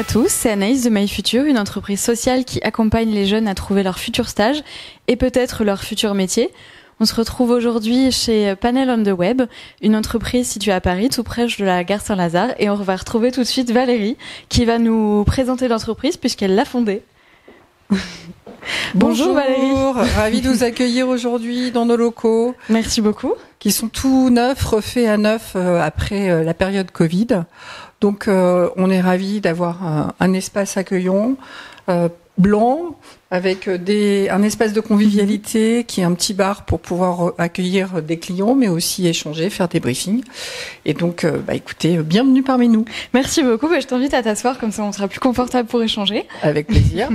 tous, c'est Anaïs de My Future, une entreprise sociale qui accompagne les jeunes à trouver leur futur stage et peut-être leur futur métier. On se retrouve aujourd'hui chez Panel on the Web, une entreprise située à Paris, tout près de la gare Saint-Lazare. Et on va retrouver tout de suite Valérie, qui va nous présenter l'entreprise puisqu'elle l'a fondée. Bonjour Valérie. Ravie de vous accueillir aujourd'hui dans nos locaux. Merci beaucoup. Qui sont tout neufs, refaits à neuf après la période Covid. Donc on est ravis d'avoir un espace accueillant, blanc, avec un espace de convivialité qui est un petit bar pour pouvoir accueillir des clients, mais aussi échanger, faire des briefings. Et donc, écoutez, bienvenue parmi nous. Merci beaucoup. Je t'invite à t'asseoir, comme ça on sera plus confortable pour échanger. Avec plaisir.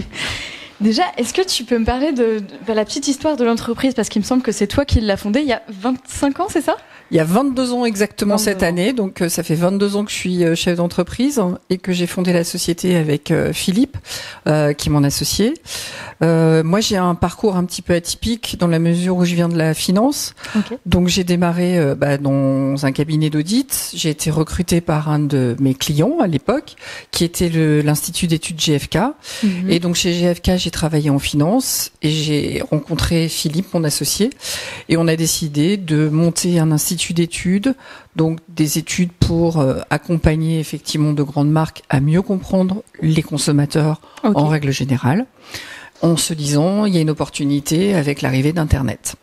Déjà, est-ce que tu peux me parler de la petite histoire de l'entreprise, parce qu'il me semble que c'est toi qui l'as fondée il y a 25 ans, c'est ça ? Il y a 22 ans exactement cette année, donc ça fait 22 ans que je suis chef d'entreprise et que j'ai fondé la société avec Philippe, qui est mon associé. Moi, j'ai un parcours un petit peu atypique dans la mesure où je viens de la finance. Okay. Donc j'ai démarré dans un cabinet d'audit. J'ai été recrutée par un de mes clients à l'époque, qui était l'Institut d'études GFK. Mm-hmm. Et donc chez GFK, j'ai travaillé en finance et j'ai rencontré Philippe, mon associé, et on a décidé de monter un institut d'études, donc des études pour accompagner effectivement de grandes marques à mieux comprendre les consommateurs en règle générale, en se disant il y a une opportunité avec l'arrivée d'Internet.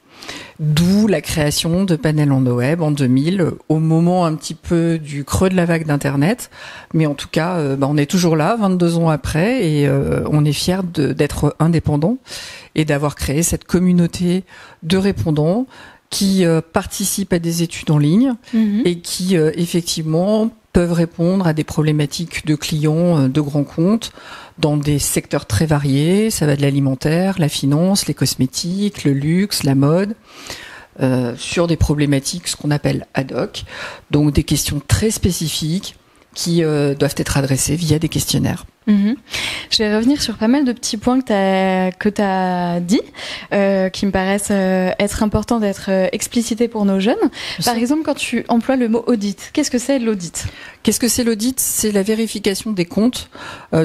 D'où la création de Panel on the Web en 2000, au moment un petit peu du creux de la vague d'Internet. Mais en tout cas, on est toujours là, 22 ans après, et on est fiers d'être indépendants et d'avoir créé cette communauté de répondants qui participent à des études en ligne et qui effectivement peuvent répondre à des problématiques de clients de grands comptes dans des secteurs très variés. Ça va de l'alimentaire, la finance, les cosmétiques, le luxe, la mode, sur des problématiques ce qu'on appelle ad hoc, donc des questions très spécifiques qui doivent être adressées via des questionnaires. Je vais revenir sur pas mal de petits points que tu as dit, qui me paraissent être importants d'être explicités pour nos jeunes. Par exemple, quand tu emploies le mot audit, qu'est-ce que c'est l'audit ? Qu'est-ce que c'est l'audit ? C'est la vérification des comptes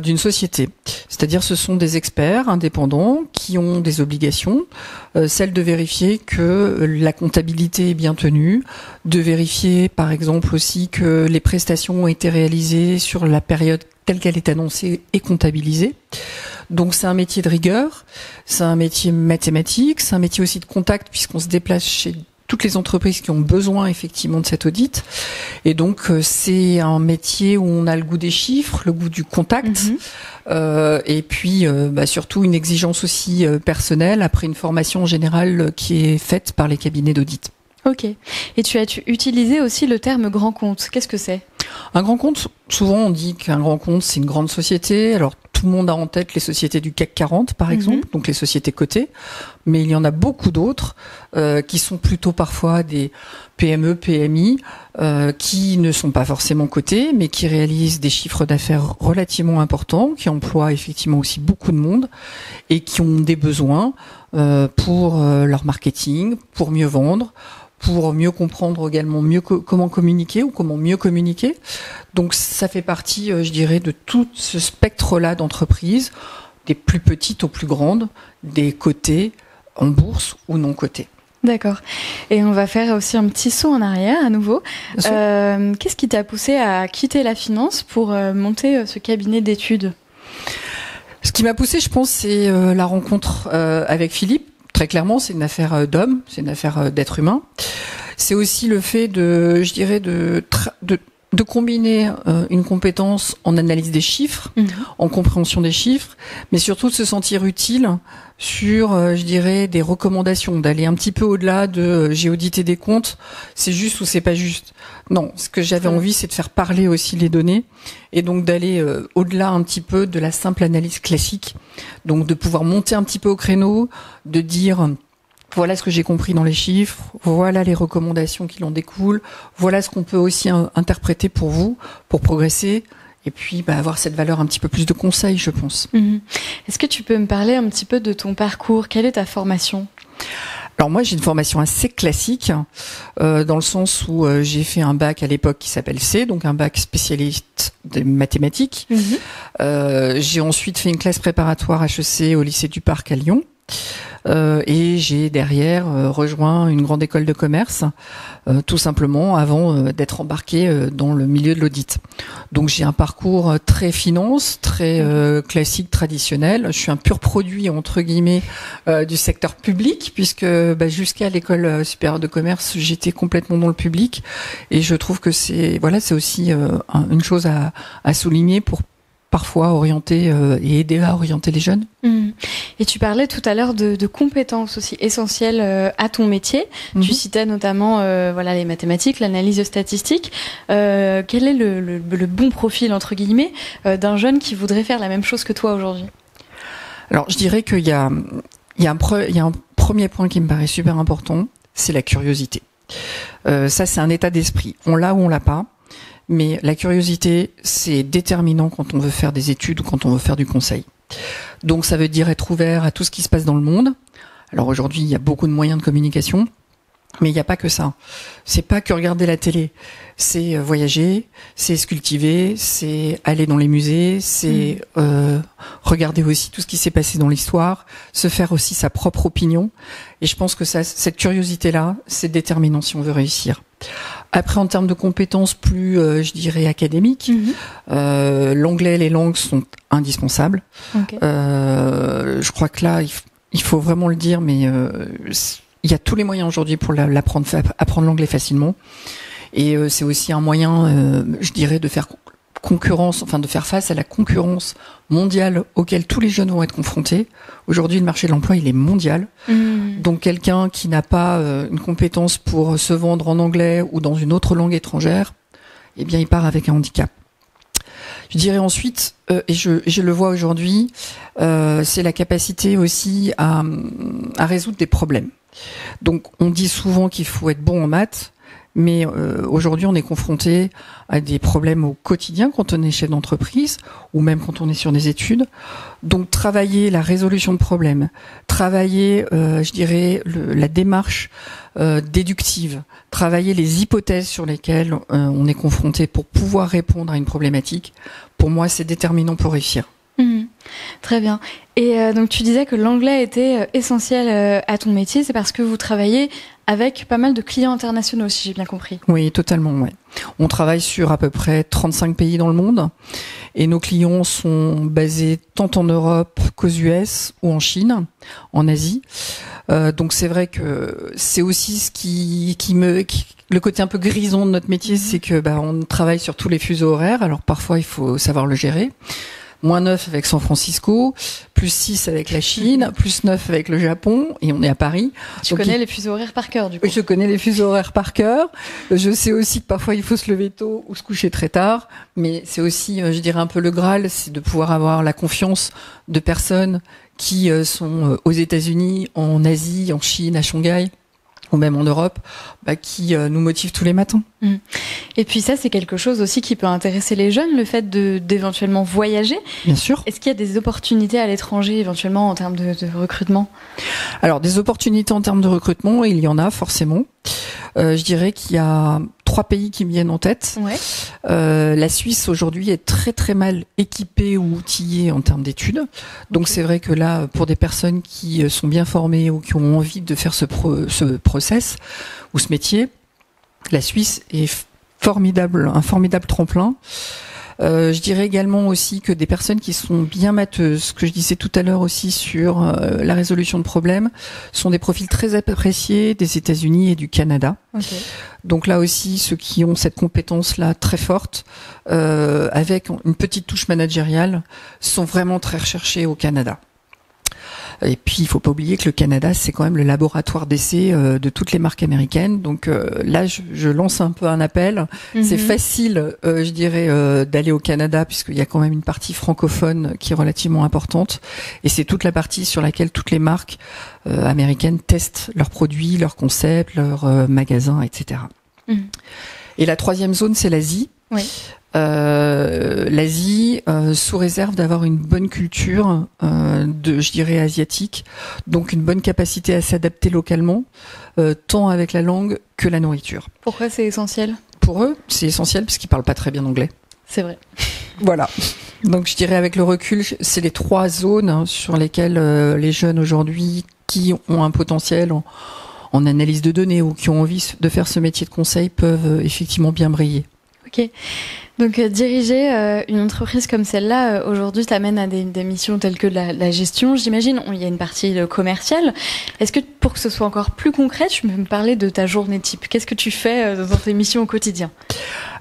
d'une société. C'est-à-dire ce sont des experts indépendants qui ont des obligations, celle de vérifier que la comptabilité est bien tenue, de vérifier par exemple aussi que les prestations ont été réalisées sur la période telle qu'elle est annoncée et comptabilisée. Donc c'est un métier de rigueur, c'est un métier mathématique, c'est un métier aussi de contact puisqu'on se déplace chez toutes les entreprises qui ont besoin effectivement de cet audit. Et donc c'est un métier où on a le goût des chiffres, le goût du contact, et puis surtout une exigence aussi personnelle après une formation générale qui est faite par les cabinets d'audit. Ok. Et tu as utilisé aussi le terme grand compte. Qu'est-ce que c'est ? Un grand compte, souvent on dit qu'un grand compte c'est une grande société. Alors tout le monde a en tête les sociétés du CAC 40 par exemple, donc les sociétés cotées. Mais il y en a beaucoup d'autres qui sont plutôt parfois des PME, PMI, qui ne sont pas forcément cotées, mais qui réalisent des chiffres d'affaires relativement importants, qui emploient effectivement aussi beaucoup de monde et qui ont des besoins pour leur marketing, pour mieux vendre, pour mieux comprendre également comment communiquer ou comment mieux communiquer. Donc ça fait partie, je dirais, de tout ce spectre-là d'entreprises, des plus petites aux plus grandes, des cotées en bourse ou non cotées. D'accord. Et on va faire aussi un petit saut en arrière à nouveau. Qu'est-ce qui t'a poussé à quitter la finance pour monter ce cabinet d'études ? Ce qui m'a poussé, je pense, c'est la rencontre avec Philippe. Très clairement, c'est une affaire d'homme, c'est une affaire d'être humain. C'est aussi le fait de combiner une compétence en analyse des chiffres, en compréhension des chiffres, mais surtout de se sentir utile sur, je dirais, des recommandations, d'aller un petit peu au-delà de j'ai audité des comptes, c'est juste ou c'est pas juste. Non, ce que j'avais envie, c'est de faire parler aussi les données et donc d'aller au-delà un petit peu de la simple analyse classique. Donc de pouvoir monter un petit peu au créneau, de dire voilà ce que j'ai compris dans les chiffres, voilà les recommandations qui en découlent, voilà ce qu'on peut aussi interpréter pour vous, pour progresser. Et puis avoir cette valeur un petit peu plus de conseil, je pense. Est-ce que tu peux me parler un petit peu de ton parcours ? Quelle est ta formation ? Alors moi j'ai une formation assez classique dans le sens où j'ai fait un bac à l'époque qui s'appelle C, donc un bac spécialiste des mathématiques. J'ai ensuite fait une classe préparatoire HEC au lycée du Parc à Lyon. Et j'ai derrière rejoint une grande école de commerce, tout simplement avant d'être embarqué dans le milieu de l'audit. Donc j'ai un parcours très finance, très classique, traditionnel. Je suis un pur produit entre guillemets du secteur public, puisque jusqu'à l'école supérieure de commerce j'étais complètement dans le public, et je trouve que c'est aussi une chose à souligner pour parfois orienter et aider à orienter les jeunes. Et tu parlais tout à l'heure de compétences aussi essentielles à ton métier. Tu citais notamment les mathématiques, l'analyse statistique. Quel est le bon profil, entre guillemets, d'un jeune qui voudrait faire la même chose que toi aujourd'hui ? Alors, je dirais qu'il y a un premier point qui me paraît super important, c'est la curiosité. Ça, c'est un état d'esprit. On l'a ou on l'a pas. Mais la curiosité, c'est déterminant quand on veut faire des études ou quand on veut faire du conseil. Donc ça veut dire être ouvert à tout ce qui se passe dans le monde. Alors aujourd'hui, il y a beaucoup de moyens de communication, mais il n'y a pas que ça. C'est pas que regarder la télé, c'est voyager, c'est se cultiver, c'est aller dans les musées, c'est regarder aussi tout ce qui s'est passé dans l'histoire, se faire aussi sa propre opinion. Et je pense que cette curiosité-là, c'est déterminant si on veut réussir. Après, en termes de compétences plus, je dirais, académiques, l'anglais, les langues sont indispensables. Okay. Je crois que là, il faut vraiment le dire, mais il y a tous les moyens aujourd'hui pour apprendre l'anglais facilement. Et c'est aussi un moyen, je dirais, de faire de faire face à la concurrence mondiale auquel tous les jeunes vont être confrontés. Aujourd'hui, le marché de l'emploi, il est mondial. Donc, quelqu'un qui n'a pas une compétence pour se vendre en anglais ou dans une autre langue étrangère, eh bien, il part avec un handicap. Je dirais ensuite, et je le vois aujourd'hui, c'est la capacité aussi à résoudre des problèmes. Donc, on dit souvent qu'il faut être bon en maths, mais aujourd'hui, on est confronté à des problèmes au quotidien quand on est chef d'entreprise ou même quand on est sur des études. Donc, travailler la résolution de problèmes, travailler, je dirais, la démarche déductive, travailler les hypothèses sur lesquelles on est confronté pour pouvoir répondre à une problématique, pour moi, c'est déterminant pour réussir. Très bien. Et donc tu disais que l'anglais était essentiel à ton métier, c'est parce que vous travaillez avec pas mal de clients internationaux, si j'ai bien compris. Oui, totalement, ouais. On travaille sur à peu près 35 pays dans le monde, et nos clients sont basés tant en Europe qu'aux US ou en Chine, en Asie. Donc c'est vrai que c'est aussi ce le côté un peu grison de notre métier, c'est que on travaille sur tous les fuseaux horaires. Alors parfois il faut savoir le gérer. -9 avec San Francisco, +6 avec la Chine, +9 avec le Japon, et on est à Paris. Tu connais les fuseaux horaires par cœur, du coup. Je connais les fuseaux horaires par cœur. Je sais aussi que parfois il faut se lever tôt ou se coucher très tard, mais c'est aussi, je dirais, un peu le Graal, c'est de pouvoir avoir la confiance de personnes qui sont aux États-Unis, en Asie, en Chine, à Shanghai, ou même en Europe, qui nous motive tous les matins. Et puis ça, c'est quelque chose aussi qui peut intéresser les jeunes, le fait d'éventuellement voyager. Bien sûr. Est-ce qu'il y a des opportunités à l'étranger, éventuellement, en termes de recrutement ? Alors, des opportunités en termes de recrutement, il y en a forcément. Je dirais qu'il y a 3 pays qui me viennent en tête. Ouais. La Suisse, aujourd'hui, est très très mal équipée ou outillée en termes d'études. Donc c'est vrai que là, pour des personnes qui sont bien formées ou qui ont envie de faire ce process ou ce métier, la Suisse est un formidable tremplin. Je dirais également aussi que des personnes qui sont bien matheuses, ce que je disais tout à l'heure aussi sur la résolution de problèmes, sont des profils très appréciés des États-Unis et du Canada. Okay. Donc là aussi, ceux qui ont cette compétence-là très forte, avec une petite touche managériale, sont vraiment très recherchés au Canada. Et puis, il faut pas oublier que le Canada, c'est quand même le laboratoire d'essai de toutes les marques américaines. Donc là, je lance un peu un appel. C'est facile, je dirais, d'aller au Canada, puisqu'il y a quand même une partie francophone qui est relativement importante. Et c'est toute la partie sur laquelle toutes les marques américaines testent leurs produits, leurs concepts, leurs magasins, etc. Et la troisième zone, c'est l'Asie. Oui. L'Asie, sous réserve d'avoir une bonne culture, je dirais asiatique, donc une bonne capacité à s'adapter localement, tant avec la langue que la nourriture. Pourquoi c'est essentiel ? Pour eux, c'est essentiel parce qu'ils parlent pas très bien anglais. C'est vrai. Voilà. Donc je dirais avec le recul, c'est les 3 zones sur lesquelles les jeunes aujourd'hui qui ont un potentiel en analyse de données ou qui ont envie de faire ce métier de conseil peuvent effectivement bien briller. Ok. Donc diriger une entreprise comme celle-là, aujourd'hui, t'amène à des missions telles que la gestion, j'imagine. Il y a une partie commerciale. Est-ce que pour que ce soit encore plus concret, tu peux me parler de ta journée type ? Qu'est-ce que tu fais dans tes missions au quotidien ?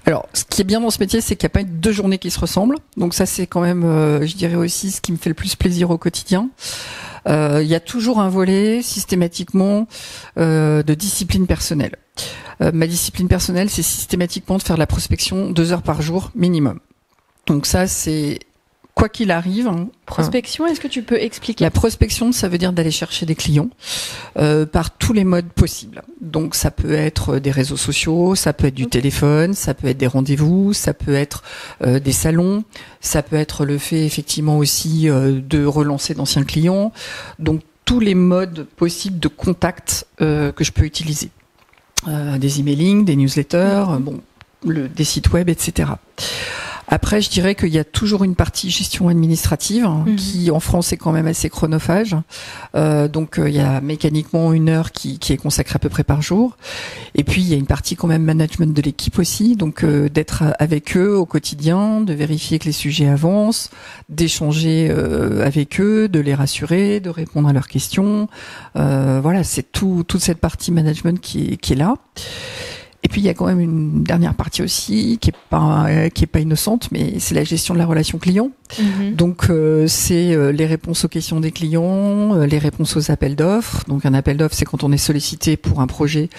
Alors, ce qui est bien dans ce métier, c'est qu'il n'y a pas 2 journées qui se ressemblent. Donc ça, c'est quand même, je dirais aussi, ce qui me fait le plus plaisir au quotidien. Il y a toujours un volet, systématiquement, de discipline personnelle. Ma discipline personnelle, c'est systématiquement de faire de la prospection 2 heures par jour minimum. Donc ça, c'est quoi qu'il arrive. Prospection, est-ce que tu peux expliquer ? La prospection, ça veut dire d'aller chercher des clients par tous les modes possibles. Donc ça peut être des réseaux sociaux, ça peut être du téléphone, ça peut être des rendez-vous, ça peut être des salons, ça peut être le fait effectivement aussi de relancer d'anciens clients. Donc tous les modes possibles de contact que je peux utiliser. Des emailing, des newsletters, des sites web, etc. Après, je dirais qu'il y a toujours une partie gestion administrative qui, en France, est quand même assez chronophage. Donc, il y a mécaniquement 1 heure qui est consacrée à peu près par jour. Et puis, il y a une partie quand même management de l'équipe aussi. Donc, d'être avec eux au quotidien, de vérifier que les sujets avancent, d'échanger avec eux, de les rassurer, de répondre à leurs questions. Voilà, c'est toute cette partie management qui est là. Et puis il y a quand même une dernière partie aussi qui est pas innocente, mais c'est la gestion de la relation client. Donc c'est les réponses aux questions des clients, les réponses aux appels d'offres. Donc un appel d'offres, c'est quand on est sollicité pour un projet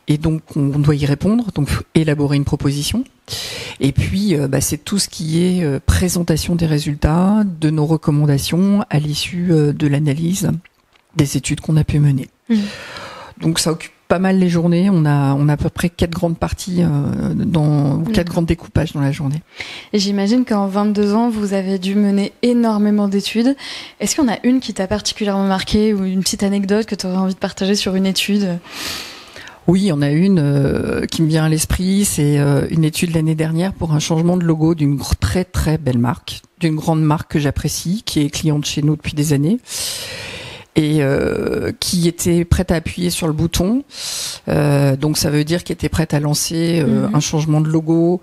et donc on doit y répondre, donc élaborer une proposition. Et puis c'est tout ce qui est présentation des résultats, de nos recommandations à l'issue de l'analyse des études qu'on a pu mener. Donc ça occupe pas mal les journées. On a à peu près 4 grandes parties 4 grands découpages dans la journée. Et j'imagine qu'en 22 ans, vous avez dû mener énormément d'études. Est-ce qu'il y en a une qui t'a particulièrement marqué ou une petite anecdote que tu aurais envie de partager sur une étude ? Oui, il y en a une qui me vient à l'esprit. C'est une étude l'année dernière pour un changement de logo d'une très très belle marque, d'une grande marque que j'apprécie, qui est cliente chez nous depuis des années. Et qui était prête à appuyer sur le bouton. Donc ça veut dire qu'elle était prête à lancer un changement de logo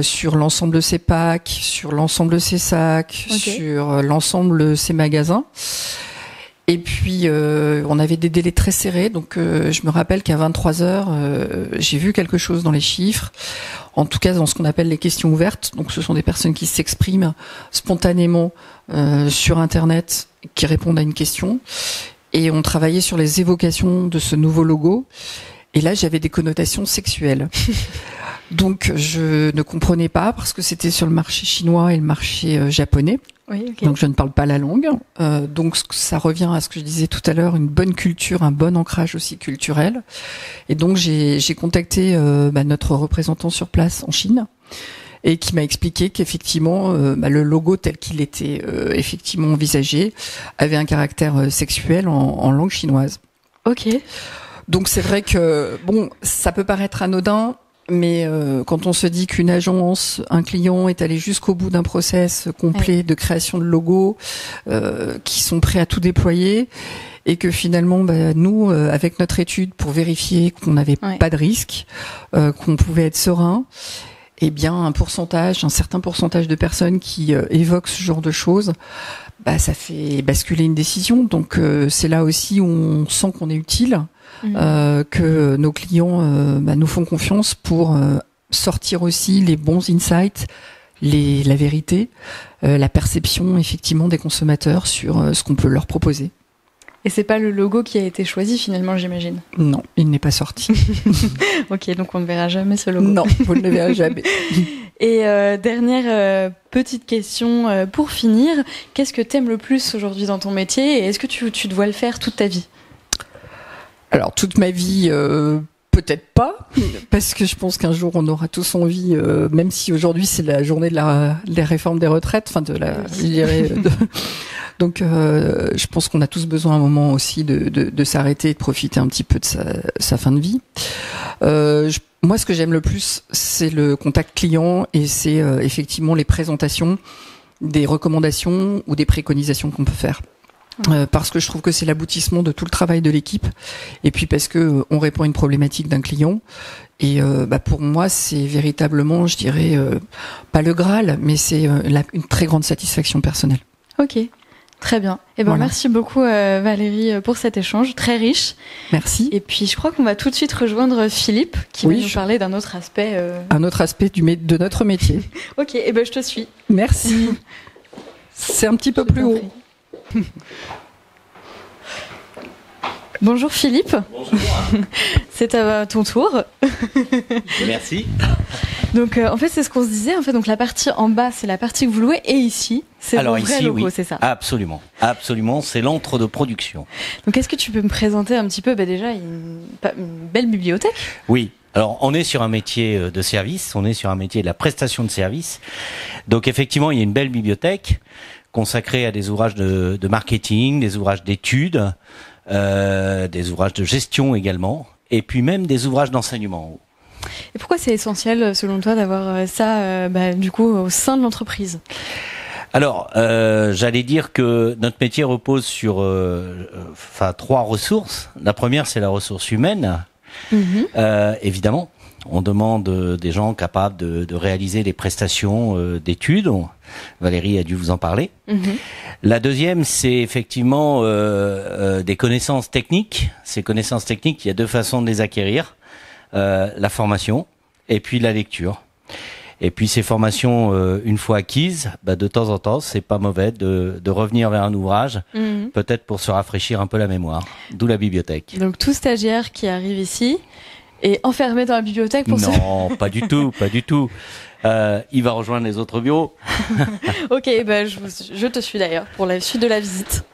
sur l'ensemble de ses packs, sur l'ensemble de ses sacs, sur l'ensemble de ses magasins. Et puis on avait des délais très serrés, donc je me rappelle qu'à 23h, j'ai vu quelque chose dans les chiffres, en tout cas dans ce qu'on appelle les questions ouvertes. Donc ce sont des personnes qui s'expriment spontanément sur Internet, qui répondent à une question. Et on travaillait sur les évocations de ce nouveau logo. Et là, j'avais des connotations sexuelles. Donc je ne comprenais pas parce que c'était sur le marché chinois et le marché japonais. Oui, okay. Donc je ne parle pas la langue. Donc ça revient à ce que je disais tout à l'heure, une bonne culture, un bon ancrage aussi culturel. Et donc j'ai contacté notre représentant sur place en Chine et qui m'a expliqué qu'effectivement le logo tel qu'il était effectivement envisagé avait un caractère sexuel en langue chinoise. Ok. Donc c'est vrai que ça peut paraître anodin. Mais quand on se dit qu'une agence, un client est allé jusqu'au bout d'un process complet de création de logos, qui sont prêts à tout déployer, et que finalement, nous, avec notre étude, pour vérifier qu'on n'avait pas de risque, qu'on pouvait être serein, eh bien, un certain pourcentage de personnes qui évoquent ce genre de choses, ça fait basculer une décision. Donc c'est là aussi où on sent qu'on est utile. Que nos clients nous font confiance pour sortir aussi les bons insights, la vérité, la perception effectivement des consommateurs sur ce qu'on peut leur proposer. Et c'est pas le logo qui a été choisi finalement, j'imagine. Non, il n'est pas sorti. Ok, donc on ne verra jamais ce logo. Non, vous ne le verrez jamais. Et dernière petite question pour finir, qu'est-ce que t'aimes le plus aujourd'hui dans ton métier et est-ce que tu te vois le faire toute ta vie ? Alors toute ma vie, Peut-être pas, parce que je pense qu'un jour on aura tous envie, même si aujourd'hui c'est la journée des réformes des retraites, enfin je dirais. Donc, je pense qu'on a tous besoin à un moment aussi de s'arrêter et de profiter un petit peu de sa fin de vie. Moi, ce que j'aime le plus, c'est le contact client et c'est effectivement les présentations, des recommandations ou des préconisations qu'on peut faire. Parce que je trouve que c'est l'aboutissement de tout le travail de l'équipe, et puis parce que on répond à une problématique d'un client. Et pour moi, c'est véritablement, je dirais, pas le Graal, mais c'est une très grande satisfaction personnelle. Ok. Très bien. Voilà. Merci beaucoup Valérie pour cet échange très riche. Merci. Et puis je crois qu'on va tout de suite rejoindre Philippe qui va nous parler d'un autre aspect. Un autre aspect de notre métier. Ok, je te suis. Merci. C'est un petit peu plus haut. Bonjour Philippe. Bonjour. C'est à ton tour. Merci. Donc en fait c'est ce qu'on se disait. En fait donc la partie en bas c'est la partie que vous louez et ici c'est vos vrais locaux, c'est ça? Absolument, absolument. C'est l'antre de production. Donc est-ce que tu peux me présenter un petit peu déjà une belle bibliothèque? Oui. Alors, on est sur un métier de service, on est sur un métier de la prestation de service. Donc, effectivement, il y a une belle bibliothèque consacrée à des ouvrages de marketing, des ouvrages d'études, des ouvrages de gestion également, et puis même des ouvrages d'enseignement. Et pourquoi c'est essentiel, selon toi, d'avoir ça, du coup, au sein de l'entreprise? Alors, j'allais dire que notre métier repose sur trois ressources. La première, c'est la ressource humaine. Évidemment, on demande des gens capables de réaliser des prestations d'études. Valérie a dû vous en parler. La deuxième, c'est effectivement des connaissances techniques. Ces connaissances techniques, il y a deux façons de les acquérir. La formation et puis la lecture. Et puis ces formations, une fois acquises, de temps en temps, c'est pas mauvais de revenir vers un ouvrage, peut-être pour se rafraîchir un peu la mémoire. D'où la bibliothèque. Donc tout stagiaire qui arrive ici est enfermé dans la bibliothèque pour Non, pas du tout, pas du tout. Il va rejoindre les autres bureaux. Ok, je te suis d'ailleurs pour la suite de la visite.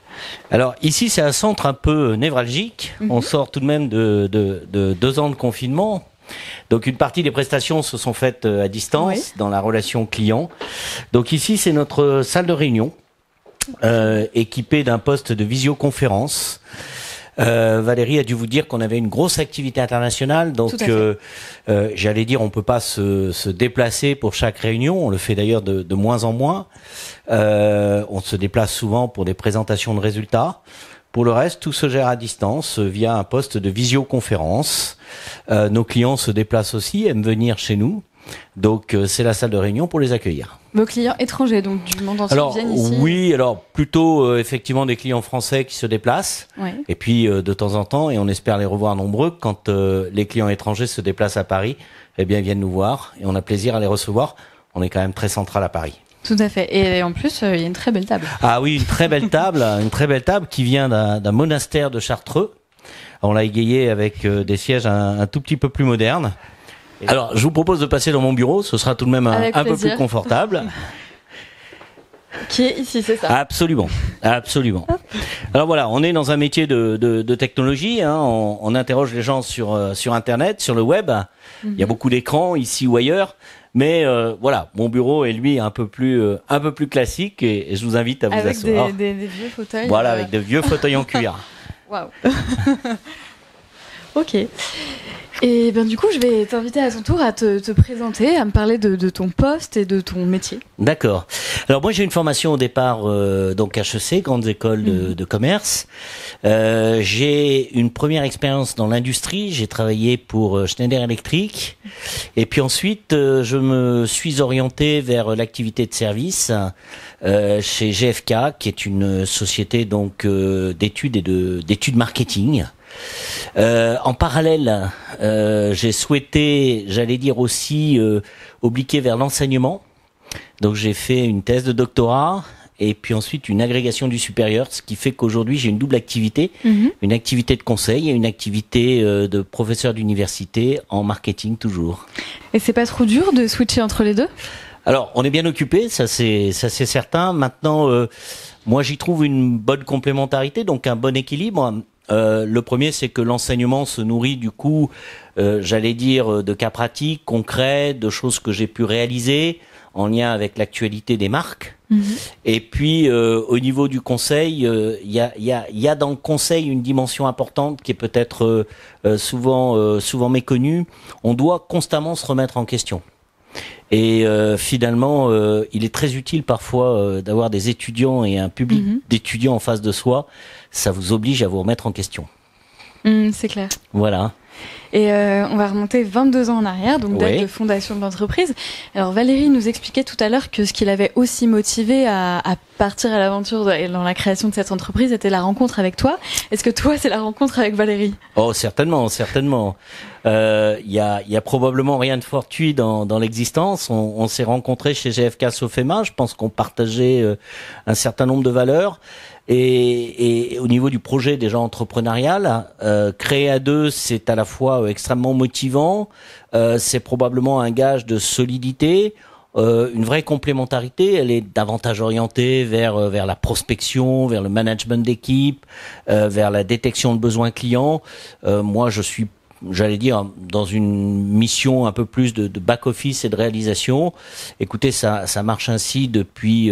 Alors ici, c'est un centre un peu névralgique. On sort tout de même de 2 ans de confinement. Donc une partie des prestations se sont faites à distance, dans la relation client. Donc ici, c'est notre salle de réunion, équipée d'un poste de visioconférence. Valérie a dû vous dire qu'on avait une grosse activité internationale, donc j'allais dire on peut pas se déplacer pour chaque réunion, on le fait d'ailleurs de moins en moins. On se déplace souvent pour des présentations de résultats. Pour le reste, tout se gère à distance via un poste de visioconférence. Nos clients se déplacent aussi, aiment venir chez nous. Donc c'est la salle de réunion pour les accueillir. Vos clients étrangers, donc du monde entier, viennent ici? Oui, alors plutôt effectivement des clients français qui se déplacent. Et puis de temps en temps, et on espère les revoir nombreux, quand les clients étrangers se déplacent à Paris, eh bien ils viennent nous voir et on a plaisir à les recevoir. On est quand même très central à Paris. Tout à fait. Et en plus, il y a une très belle table. Ah oui, une très belle table qui vient d'un monastère de Chartreux. On l'a égayée avec des sièges un tout petit peu plus modernes. Alors, je vous propose de passer dans mon bureau, ce sera tout de même un peu plus confortable. Qui est ici, c'est ça? Absolument, absolument. Alors voilà, on est dans un métier de technologie, hein. On interroge les gens sur Internet, sur le web. Il y a beaucoup d'écrans ici ou ailleurs. Mais voilà, mon bureau est lui un peu plus classique et je vous invite à vous asseoir. Avec des vieux fauteuils. Voilà, avec de vieux fauteuils en cuir. Waouh. Ok. Et du coup, je vais t'inviter à ton tour à te présenter, à me parler de ton poste et de ton métier. D'accord. Alors moi, j'ai une formation au départ donc HEC, grandes écoles de commerce. J'ai une première expérience dans l'industrie. J'ai travaillé pour Schneider Electric. Et puis ensuite, je me suis orienté vers l'activité de service chez GFK, qui est une société donc d'études et d'études marketing. En parallèle, j'ai souhaité, j'allais dire aussi, obliquer vers l'enseignement. Donc j'ai fait une thèse de doctorat et puis ensuite une agrégation du supérieur, ce qui fait qu'aujourd'hui j'ai une double activité, une activité de conseil et une activité de professeur d'université en marketing toujours. Et c'est pas trop dur de switcher entre les deux? Alors on est bien occupé, ça c'est certain. Maintenant, moi j'y trouve une bonne complémentarité, donc un bon équilibre. Le premier, c'est que l'enseignement se nourrit du coup, j'allais dire, de cas pratiques, concrets, de choses que j'ai pu réaliser en lien avec l'actualité des marques. Et puis, au niveau du conseil, il y a dans le conseil une dimension importante qui est peut-être souvent méconnue. On doit constamment se remettre en question. Et finalement, il est très utile parfois d'avoir des étudiants et un public d'étudiants en face de soi. Ça vous oblige à vous remettre en question. C'est clair. Voilà. Et on va remonter 22 ans en arrière, donc date de fondation de l'entreprise. Alors Valérie nous expliquait tout à l'heure que ce qui l'avait aussi motivé à partir à l'aventure et dans la création de cette entreprise était la rencontre avec toi. Est-ce que toi, c'est la rencontre avec Valérie? Oh, certainement. Il y a probablement rien de fortuit dans l'existence. On s'est rencontrés chez GFK Sofema. Je pense qu'on partageait un certain nombre de valeurs. Et au niveau du projet déjà entrepreneurial, créer à deux, c'est à la fois extrêmement motivant, c'est probablement un gage de solidité, une vraie complémentarité. Elle est davantage orientée vers la prospection, vers le management d'équipe, vers la détection de besoins clients. Moi, je suis, j'allais dire, dans une mission un peu plus de back-office et de réalisation. Écoutez, ça marche ainsi depuis...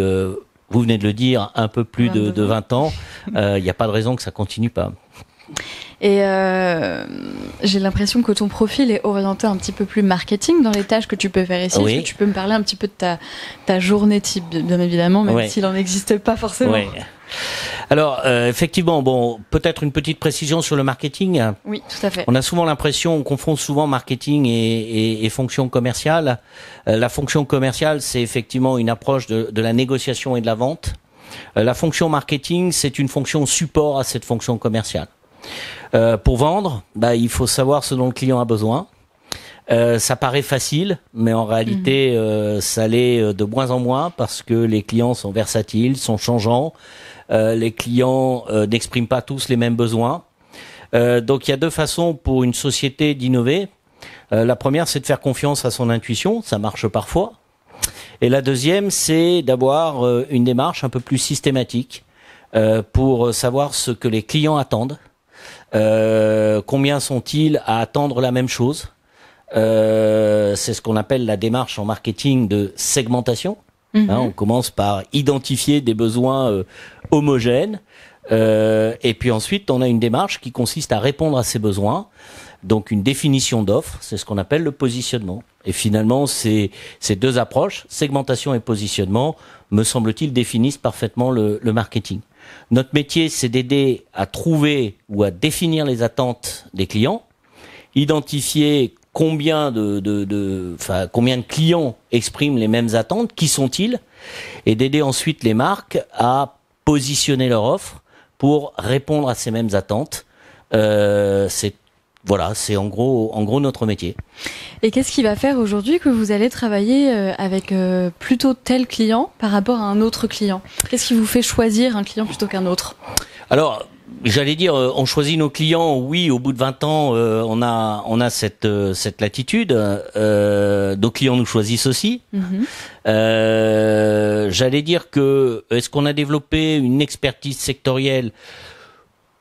vous venez de le dire, un peu plus de 20 ans. Il n'y a pas de raison que ça continue pas. Et j'ai l'impression que ton profil est orienté un petit peu plus marketing dans les tâches que tu peux faire ici. Est-ce que tu peux me parler un petit peu de ta journée type, bien évidemment, même s'il n'en existe pas forcément. Alors, effectivement, bon, peut-être une petite précision sur le marketing. Oui, tout à fait. On a souvent l'impression, on confond souvent marketing et fonction commerciale. La fonction commerciale, c'est effectivement une approche de la négociation et de la vente. La fonction marketing, c'est une fonction support à cette fonction commerciale. Pour vendre, il faut savoir ce dont le client a besoin. Ça paraît facile, mais en réalité, ça l'est de moins en moins parce que les clients sont versatiles, sont changeants. Les clients n'expriment pas tous les mêmes besoins. Donc il y a deux façons pour une société d'innover. La première, c'est de faire confiance à son intuition, ça marche parfois. Et la deuxième, c'est d'avoir une démarche un peu plus systématique pour savoir ce que les clients attendent. Combien sont-ils à attendre la même chose? C'est ce qu'on appelle la démarche en marketing de segmentation. On commence par identifier des besoins homogènes et puis ensuite on a une démarche qui consiste à répondre à ces besoins, donc une définition d'offre, c'est ce qu'on appelle le positionnement. Et finalement ces deux approches, segmentation et positionnement, me semble-t-il définissent parfaitement le marketing. Notre métier, c'est d'aider à trouver ou à définir les attentes des clients, identifier combien de clients expriment les mêmes attentes, qui sont-ils, et d'aider ensuite les marques à positionner leur offre pour répondre à ces mêmes attentes. C'est en gros notre métier. Et qu'est-ce qui va faire aujourd'hui que vous allez travailler avec plutôt tel client par rapport à un autre client? Qu'est-ce qui vous fait choisir un client plutôt qu'un autre? Alors, j'allais dire, on choisit nos clients, oui, au bout de 20 ans, on a cette latitude. Nos clients nous choisissent aussi. J'allais dire que, est-ce qu'on a développé une expertise sectorielle?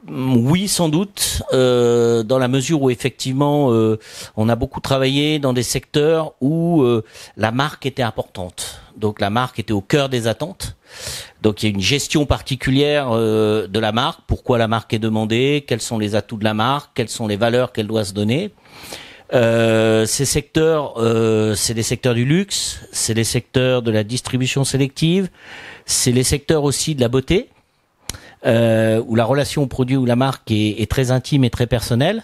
Oui, sans doute, dans la mesure où effectivement on a beaucoup travaillé dans des secteurs où la marque était importante. Donc la marque était au cœur des attentes. Donc il y a une gestion particulière de la marque, pourquoi la marque est demandée, quels sont les atouts de la marque, quelles sont les valeurs qu'elle doit se donner. Ces secteurs, c'est des secteurs du luxe, c'est les secteurs de la distribution sélective, c'est les secteurs aussi de la beauté. Où la relation au produit ou la marque est très intime et très personnelle.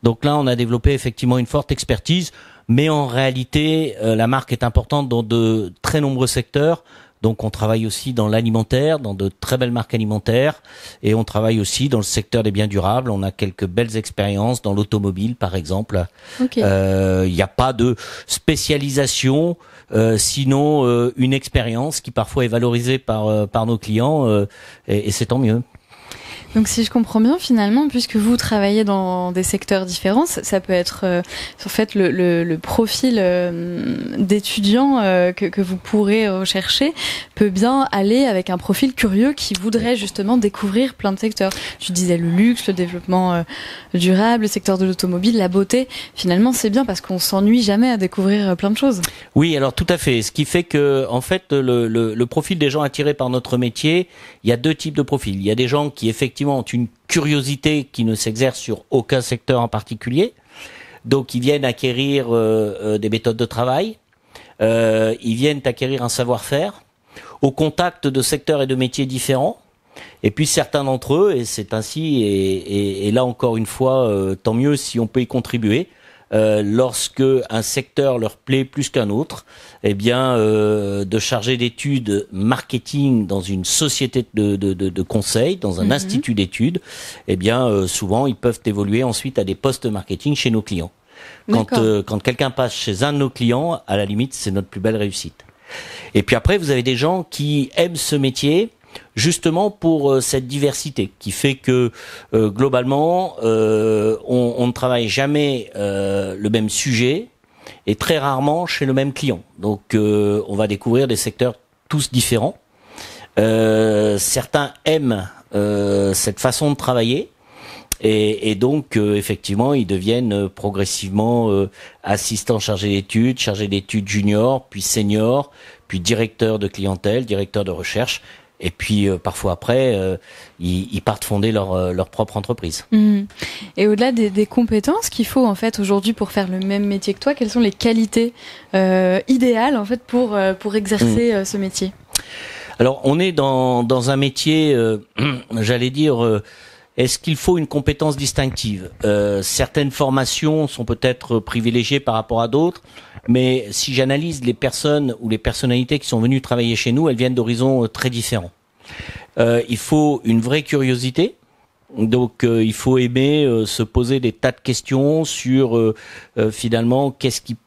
Donc là, on a développé effectivement une forte expertise, mais en réalité, la marque est importante dans de très nombreux secteurs. Donc on travaille aussi dans l'alimentaire, dans de très belles marques alimentaires, et on travaille aussi dans le secteur des biens durables. On a quelques belles expériences dans l'automobile, par exemple. Il n'y a pas de spécialisation, sinon une expérience qui parfois est valorisée par nos clients, et c'est tant mieux. Donc si je comprends bien, finalement, puisque vous travaillez dans des secteurs différents, ça peut être en fait le profil d'étudiant que vous pourrez rechercher peut bien aller avec un profil curieux qui voudrait justement découvrir plein de secteurs. Tu disais le luxe, le développement durable, le secteur de l'automobile, la beauté. Finalement, c'est bien parce qu'on s'ennuie jamais à découvrir plein de choses. Oui, alors tout à fait. Ce qui fait que, en fait, le profil des gens attirés par notre métier, il y a deux types de profils. Il y a des gens qui effectivement ont une curiosité qui ne s'exerce sur aucun secteur en particulier. Donc, ils viennent acquérir des méthodes de travail. Ils viennent acquérir un savoir-faire au contact de secteurs et de métiers différents. Et puis certains d'entre eux, et c'est ainsi, et là encore une fois, tant mieux si on peut y contribuer, lorsque un secteur leur plaît plus qu'un autre, eh bien, de charger d'études marketing dans une société de conseil, dans un institut d'études, eh bien, souvent ils peuvent évoluer ensuite à des postes marketing chez nos clients. Quand quelqu'un passe chez un de nos clients, à la limite, c'est notre plus belle réussite. Et puis après, vous avez des gens qui aiment ce métier, justement pour cette diversité qui fait que globalement on ne travaille jamais le même sujet et très rarement chez le même client. Donc on va découvrir des secteurs tous différents. Certains aiment cette façon de travailler et donc effectivement ils deviennent progressivement assistants chargés d'études junior, puis senior, puis directeur de clientèle, directeur de recherche. Et puis parfois après, ils partent fonder leur propre entreprise. Et au-delà des compétences qu'il faut en fait aujourd'hui pour faire le même métier que toi, quelles sont les qualités idéales en fait pour exercer ce métier? Alors on est dans un métier, j'allais dire. Est-ce qu'il faut une compétence distinctive? Certaines formations sont peut-être privilégiées par rapport à d'autres, mais si j'analyse les personnes ou les personnalités qui sont venues travailler chez nous, elles viennent d'horizons très différents. Il faut une vraie curiosité, donc il faut aimer se poser des tas de questions sur finalement qu'est-ce qui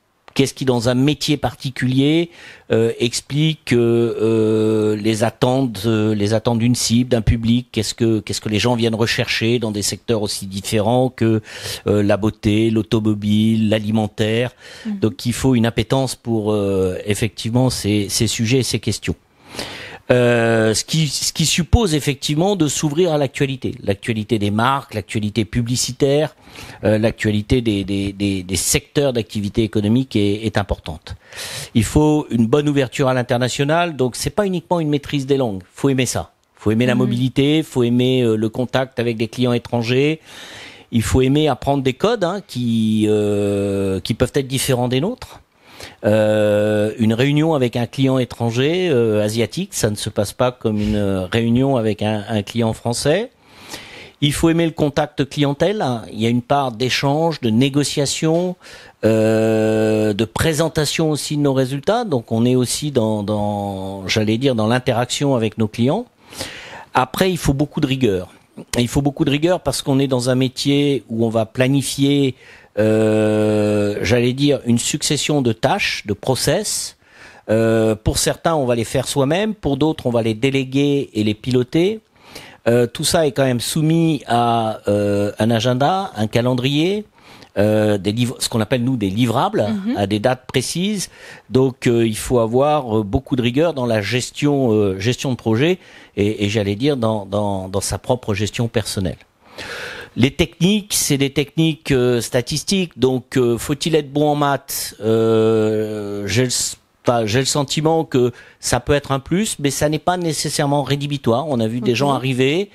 dans un métier particulier explique les attentes d'une cible, d'un public, qu'est-ce que les gens viennent rechercher dans des secteurs aussi différents que la beauté, l'automobile, l'alimentaire. Donc il faut une appétence pour effectivement ces sujets et ces questions. Ce qui suppose effectivement de s'ouvrir à l'actualité des marques, l'actualité publicitaire, l'actualité des secteurs d'activité économique est importante. Il faut une bonne ouverture à l'international, donc c'est pas uniquement une maîtrise des langues, faut aimer ça. Faut aimer la mobilité, faut aimer le contact avec des clients étrangers. Il faut aimer apprendre des codes qui peuvent être différents des nôtres. Une réunion avec un client étranger asiatique, ça ne se passe pas comme une réunion avec un client français. Il faut aimer le contact clientèle. Il y a une part d'échange, de négociation, de présentation aussi de nos résultats. Donc on est aussi dans l'interaction avec nos clients. Après, il faut beaucoup de rigueur. Il faut beaucoup de rigueur parce qu'on est dans un métier où on va planifier une succession de tâches, de process. Pour certains, on va les faire soi-même. Pour d'autres, on va les déléguer et les piloter. Tout ça est quand même soumis à un agenda, un calendrier, ce qu'on appelle nous des livrables, à des dates précises. Donc, il faut avoir beaucoup de rigueur dans la gestion de projet et j'allais dire dans sa propre gestion personnelle. Les techniques, c'est des techniques statistiques, donc faut-il être bon en maths? J'ai le sentiment que ça peut être un plus, mais ça n'est pas nécessairement rédhibitoire. On a vu des gens arriver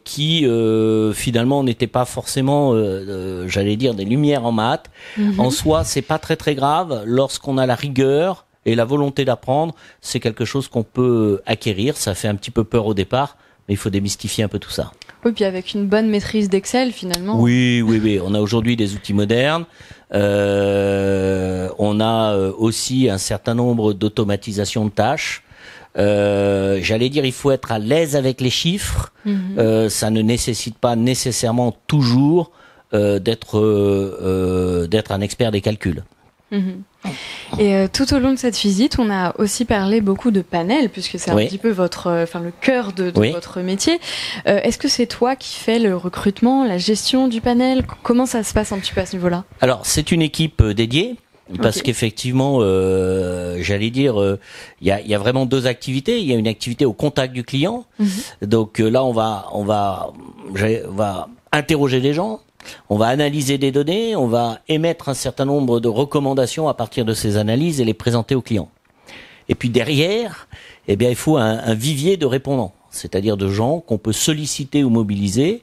qui finalement n'étaient pas forcément, des lumières en maths. En soi, c'est pas très très grave. Lorsqu'on a la rigueur et la volonté d'apprendre, c'est quelque chose qu'on peut acquérir. Ça fait un petit peu peur au départ, mais il faut démystifier un peu tout ça. Oui, puis avec une bonne maîtrise d'Excel, finalement. Oui. On a aujourd'hui des outils modernes. On a aussi un certain nombre d'automatisations de tâches. Il faut être à l'aise avec les chiffres. Ça ne nécessite pas nécessairement toujours d'être un expert des calculs. Et tout au long de cette visite, on a aussi parlé beaucoup de panel, puisque c'est un petit peu le cœur de votre métier. Est-ce que c'est toi qui fais le recrutement, la gestion du panel? Comment ça se passe un petit peu à ce niveau-là? Alors, c'est une équipe dédiée. Parce qu'effectivement, j'allais dire, il y a vraiment deux activités. Il y a une activité au contact du client. Donc là, on va interroger les gens, on va analyser des données, on va émettre un certain nombre de recommandations à partir de ces analyses et les présenter aux clients. Et puis derrière, il faut un vivier de répondants, c'est-à-dire de gens qu'on peut solliciter ou mobiliser,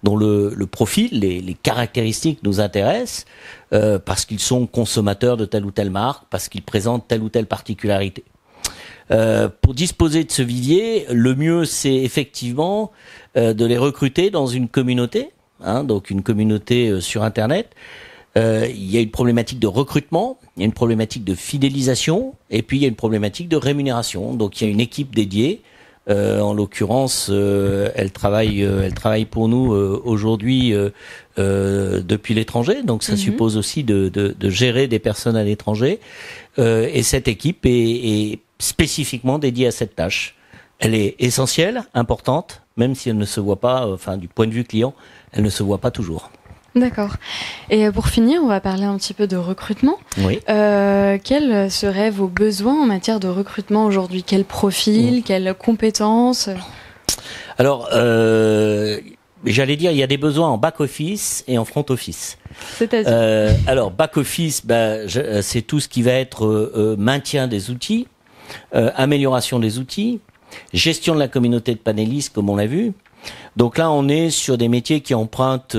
dont le profil, les caractéristiques nous intéressent, parce qu'ils sont consommateurs de telle ou telle marque, parce qu'ils présentent telle ou telle particularité. Pour disposer de ce vivier, le mieux c'est effectivement de les recruter dans une communauté, donc une communauté sur Internet. Il y a une problématique de recrutement, il y a une problématique de fidélisation, et puis il y a une problématique de rémunération. Donc il y a une équipe dédiée. En l'occurrence, elle travaille pour nous aujourd'hui depuis l'étranger, donc ça suppose aussi de gérer des personnes à l'étranger. Et cette équipe est spécifiquement dédiée à cette tâche. Elle est essentielle, importante, même si elle ne se voit pas, du point de vue client, elle ne se voit pas toujours. D'accord. Et pour finir, on va parler un petit peu de recrutement. Oui. Quels seraient vos besoins en matière de recrutement aujourd'hui? Quel profil, quelles compétences? Alors, j'allais dire, il y a des besoins en back-office et en front-office. C'est-à-dire alors, back-office, c'est tout ce qui va être maintien des outils, amélioration des outils, gestion de la communauté de panélistes, comme on l'a vu. Donc là, on est sur des métiers qui empruntent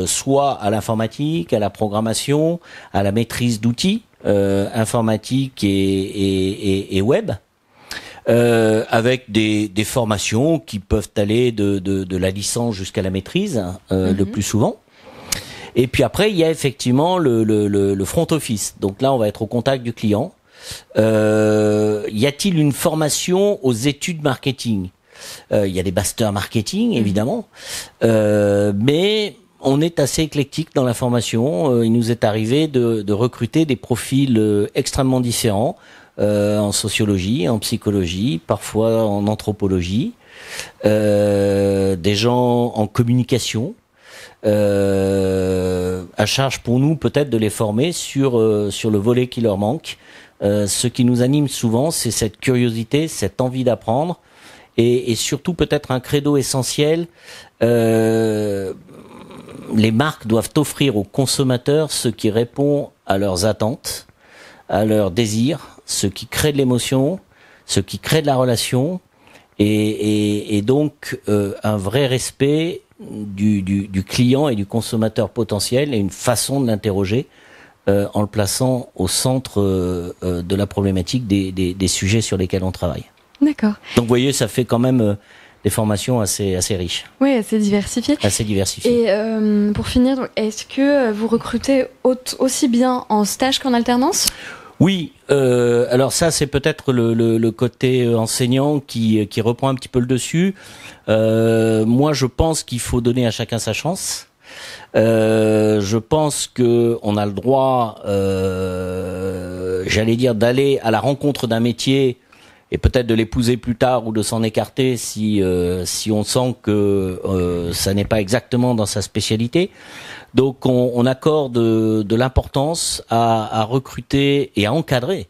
soit à l'informatique, à la programmation, à la maîtrise d'outils informatiques et web, avec des formations qui peuvent aller de la licence jusqu'à la maîtrise, le plus souvent. Et puis après, il y a effectivement le front office. Donc là, on va être au contact du client. Y a-t-il une formation aux études marketing? Il y a des masters marketing, évidemment, mais on est assez éclectique dans la formation. Il nous est arrivé de recruter des profils extrêmement différents, en sociologie, en psychologie, parfois en anthropologie, des gens en communication. À charge pour nous peut-être de les former sur le volet qui leur manque. Ce qui nous anime souvent, c'est cette curiosité, cette envie d'apprendre. Et surtout peut-être un credo essentiel, les marques doivent offrir aux consommateurs ce qui répond à leurs attentes, à leurs désirs, ce qui crée de l'émotion, ce qui crée de la relation, et donc un vrai respect du client et du consommateur potentiel et une façon de l'interroger en le plaçant au centre de la problématique des sujets sur lesquels on travaille. D'accord. Donc vous voyez, ça fait quand même des formations assez riches. Oui, assez diversifiées. Assez diversifiées. Et pour finir, est-ce que vous recrutez aussi bien en stage qu'en alternance? Oui, alors ça c'est peut-être le côté enseignant qui reprend un petit peu le dessus. Moi je pense qu'il faut donner à chacun sa chance. Je pense que on a le droit, j'allais dire, d'aller à la rencontre d'un métier et peut-être de l'épouser plus tard ou de s'en écarter si on sent que ça n'est pas exactement dans sa spécialité. Donc on accorde de l'importance à recruter et à encadrer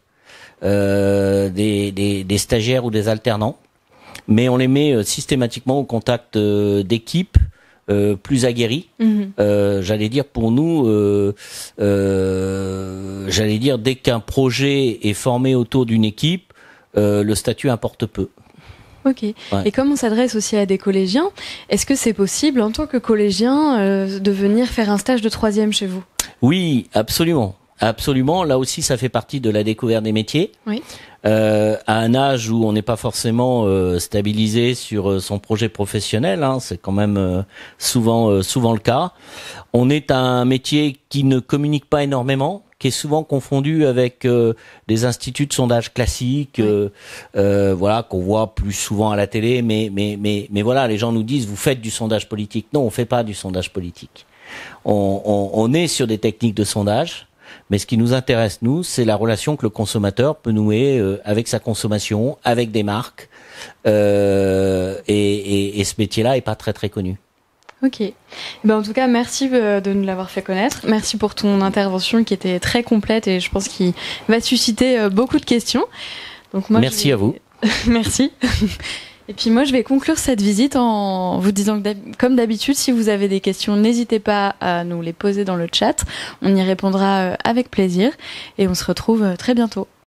des stagiaires ou des alternants, mais on les met systématiquement au contact d'équipes plus aguerries. J'allais dire pour nous, j'allais dire dès qu'un projet est formé autour d'une équipe, le statut importe peu. Ok. Ouais. Et comme on s'adresse aussi à des collégiens, est-ce que c'est possible en tant que collégien de venir faire un stage de 3e chez vous? Oui, absolument. Absolument. Là aussi, ça fait partie de la découverte des métiers. Oui. À un âge où on n'est pas forcément stabilisé sur son projet professionnel, c'est quand même souvent le cas. On est un métier qui ne communique pas énormément, qui est souvent confondu avec des instituts de sondage classiques, voilà, qu'on voit plus souvent à la télé, mais voilà, les gens nous disent vous faites du sondage politique. Non, on fait pas du sondage politique. On est sur des techniques de sondage. Mais ce qui nous intéresse, nous, c'est la relation que le consommateur peut nouer avec sa consommation, avec des marques. Et ce métier-là est pas très très connu. Ok. Ben, en tout cas, merci de nous l'avoir fait connaître. Merci pour ton intervention qui était très complète et je pense qu'il va susciter beaucoup de questions. Donc moi, merci à vous. Merci. Et puis moi, je vais conclure cette visite en vous disant que, comme d'habitude, si vous avez des questions, n'hésitez pas à nous les poser dans le chat. On y répondra avec plaisir et on se retrouve très bientôt.